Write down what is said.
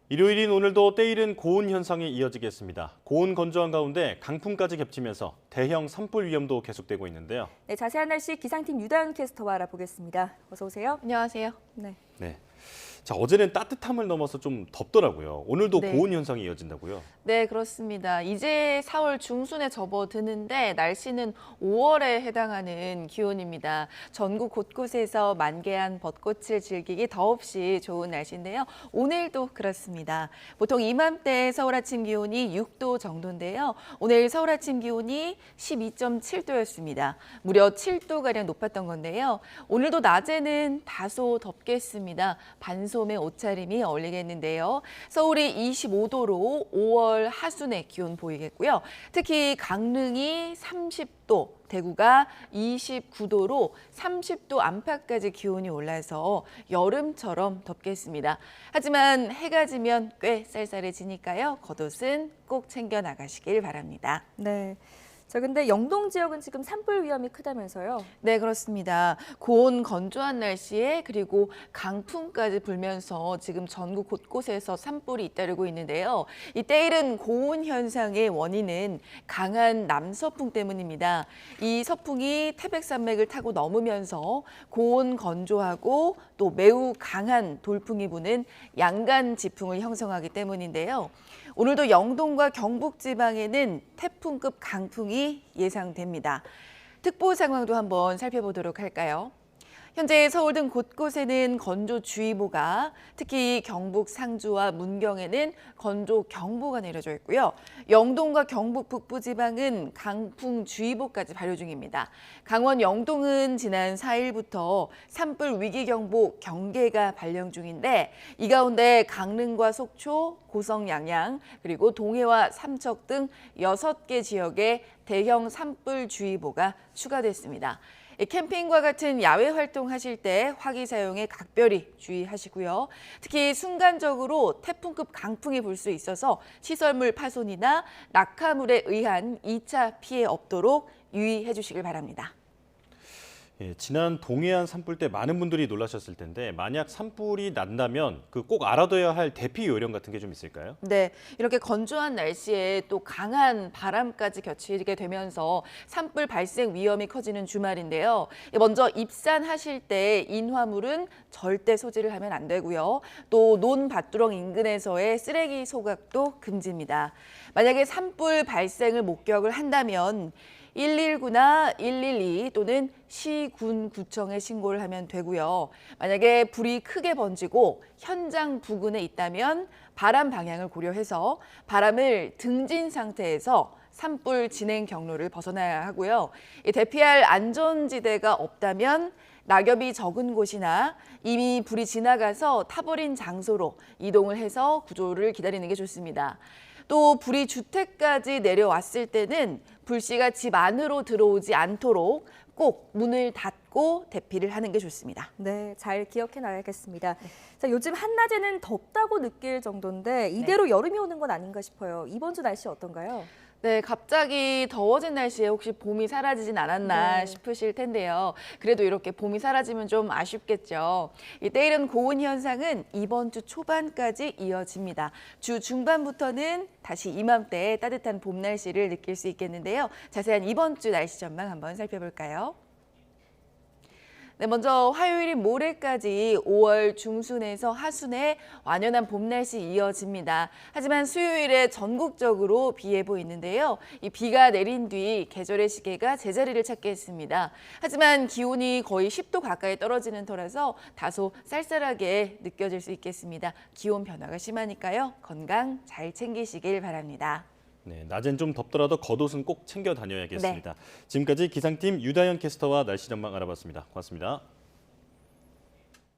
일요일인 오늘도 때이른 고온 현상이 이어지겠습니다. 고온 건조한 가운데 강풍까지 겹치면서 대형 산불 위험도 계속되고 있는데요. 네, 자세한 날씨 기상팀 유다현 캐스터와 알아보겠습니다. 어서 오세요. 안녕하세요. 네. 네. 자, 어제는 따뜻함을 넘어서 좀 덥더라고요. 오늘도 네. 고온 현상이 이어진다고요? 네, 그렇습니다. 이제 4월 중순에 접어드는데 날씨는 5월에 해당하는 기온입니다. 전국 곳곳에서 만개한 벚꽃을 즐기기 더없이 좋은 날씨인데요. 오늘도 그렇습니다. 보통 이맘때 서울 아침 기온이 6도 정도인데요. 오늘 서울 아침 기온이 12.7도였습니다. 무려 7도가량 높았던 건데요. 오늘도 낮에는 다소 덥겠습니다. 반소매 옷차림이 어울리겠는데요. 서울이 25도로 5월 하순의 기온 보이겠고요. 특히 강릉이 30도, 대구가 29도로 30도 안팎까지 기온이 올라서 여름처럼 덥겠습니다. 하지만 해가 지면 꽤 쌀쌀해지니까요. 겉옷은 꼭 챙겨 나가시길 바랍니다. 네. 자, 근데 영동 지역은 지금 산불 위험이 크다면서요? 네, 그렇습니다. 고온 건조한 날씨에 그리고 강풍까지 불면서 지금 전국 곳곳에서 산불이 잇따르고 있는데요. 이 때이른 고온 현상의 원인은 강한 남서풍 때문입니다. 이 서풍이 태백산맥을 타고 넘으면서 고온 건조하고 또 매우 강한 돌풍이 부는 양간 지풍을 형성하기 때문인데요. 오늘도 영동과 경북 지방에는 태풍급 강풍이 예상됩니다. 특보 상황도 한번 살펴보도록 할까요? 현재 서울 등 곳곳에는 건조주의보가, 특히 경북 상주와 문경에는 건조경보가 내려져 있고요. 영동과 경북 북부지방은 강풍주의보까지 발효 중입니다. 강원 영동은 지난 4일부터 산불 위기경보 경계가 발령 중인데 이 가운데 강릉과 속초, 고성 양양, 그리고 동해와 삼척 등 6개 지역에 대형 산불주의보가 추가됐습니다. 캠핑과 같은 야외 활동하실 때 화기 사용에 각별히 주의하시고요. 특히 순간적으로 태풍급 강풍이 불 수 있어서 시설물 파손이나 낙하물에 의한 2차 피해 없도록 유의해 주시길 바랍니다. 예, 지난 동해안 산불 때 많은 분들이 놀라셨을 텐데 만약 산불이 난다면 그 꼭 알아둬야 할 대피 요령 같은 게 좀 있을까요? 네, 이렇게 건조한 날씨에 또 강한 바람까지 겹치게 되면서 산불 발생 위험이 커지는 주말인데요. 먼저 입산하실 때 인화물은 절대 소지를 하면 안 되고요. 또 논밭두렁 인근에서의 쓰레기 소각도 금지입니다. 만약에 산불 발생을 목격을 한다면 119나 112 또는 시군구청에 신고를 하면 되고요. 만약에 불이 크게 번지고 현장 부근에 있다면 바람 방향을 고려해서 바람을 등진 상태에서 산불 진행 경로를 벗어나야 하고요. 대피할 안전지대가 없다면 낙엽이 적은 곳이나 이미 불이 지나가서 타버린 장소로 이동을 해서 구조를 기다리는 게 좋습니다. 또 불이 주택까지 내려왔을 때는 불씨가 집 안으로 들어오지 않도록 꼭 문을 닫고 대피를 하는 게 좋습니다. 네, 잘 기억해 놔야겠습니다. 자, 요즘 한낮에는 덥다고 느낄 정도인데 이대로 여름이 오는 건 아닌가 싶어요. 이번 주 날씨 어떤가요? 네, 갑자기 더워진 날씨에 혹시 봄이 사라지진 않았나 네. 싶으실 텐데요. 그래도 이렇게 봄이 사라지면 좀 아쉽겠죠. 이 때이른 고온 현상은 이번 주 초반까지 이어집니다. 주 중반부터는 다시 이맘때 따뜻한 봄 날씨를 느낄 수 있겠는데요. 자세한 이번 주 날씨 전망 한번 살펴볼까요? 네, 먼저 화요일인 모레까지 5월 중순에서 하순에 완연한 봄 날씨 이어집니다. 하지만 수요일에 전국적으로 비 예보 있는데요. 이 비가 내린 뒤 계절의 시계가 제자리를 찾겠습니다. 하지만 기온이 거의 10도 가까이 떨어지는 터라서 다소 쌀쌀하게 느껴질 수 있겠습니다. 기온 변화가 심하니까요. 건강 잘 챙기시길 바랍니다. 네, 낮엔 좀 덥더라도 겉옷은 꼭 챙겨 다녀야겠습니다. 네. 지금까지 기상팀 유다현 캐스터와 날씨 전망 알아봤습니다. 고맙습니다.